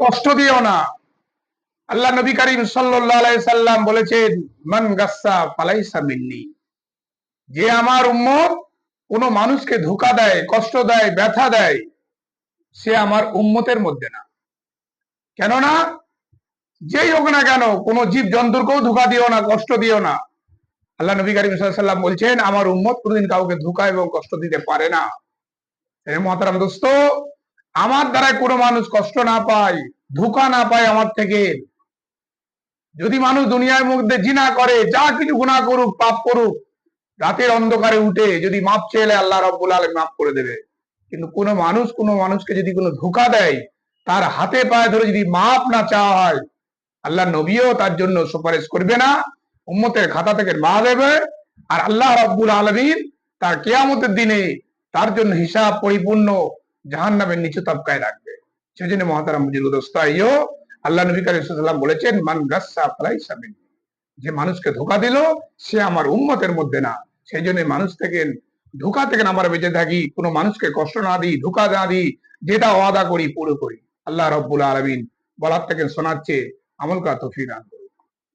কষ্ট দিও না। আল্লাহ নবী করিম সাল্লাল্লাহু আলাইহি সাল্লাম বলেছেন, মান গাসসা ফালাইসা মিন্নি, যে আমার উম্মত কোন মানুষকে ধোঁকা দেয়, কষ্ট দেয়, ব্যথা দেয়, সে আমার উম্মতের মধ্যে না। কেননা যেই হোক না কেন, কোন জীব জন্তুকেও ধোঁকা দিও না, কষ্ট দিও না। আল্লাহ নবী করিম সাল্লাল্লাহু আলাইহি সাল্লাম বলছেন, আমার উম্মত কোনদিন কাউকে ধোঁকা এবং কষ্ট দিতে পারে না। মহতারাম দোস্ত, আমার দ্বারা কোনো মানুষ কষ্ট না পায়, ধোঁকা না পায় আমার থেকে, যদি মানুষ দুনিয়ার মধ্যে জিনা করে, যা কিছু গুনাহ করুক, পাপ করুক, রাতের অন্ধকারে উঠে যদি মাপ চেয়ে আল্লাহ রাব্বুল আলামিন মাফ করে দেবে। কিন্তু কোনো মানুষকে যদি কোনো ধোঁকা দেয়, তার হাতে পায়ে ধরে যদি মাপ না চাওয়া হয়, আল্লাহ নবীও তার জন্য সুপারিশ করবে না, উম্মতের খাতা থেকে মা দেবে। আর আল্লাহ রাব্বুল আলামিন তার কিয়ামতের দিনে তার জন্য হিসাব পরিপূর্ণ জাহান্নামের নিচু তবকায় রাখবে। সেজন্য মহতারাম মুজিবুর দোস্তাইও, আল্লাহ নবী কারীম সাল্লাল্লাহু আলাইহি ওয়াসাল্লাম বলেছেন, মান গাসসা ফালাইসা মিন্নি, যে মানুষকে ধোঁকা দিল সে আমার উম্মতের মধ্যে না। সেই জন্য মানুষ থেকে ধোঁকা থেকে আমরা বেঁচে থাকি, কোনো মানুষকে কষ্ট না দিই, ধোঁকা না দিই, যেটা ওয়াদা করি পুরো করি। আল্লাহ রাব্বুল আলামিন বলার থেকে শোনাচ্ছে, আমল করা তৌফিক দান করুন।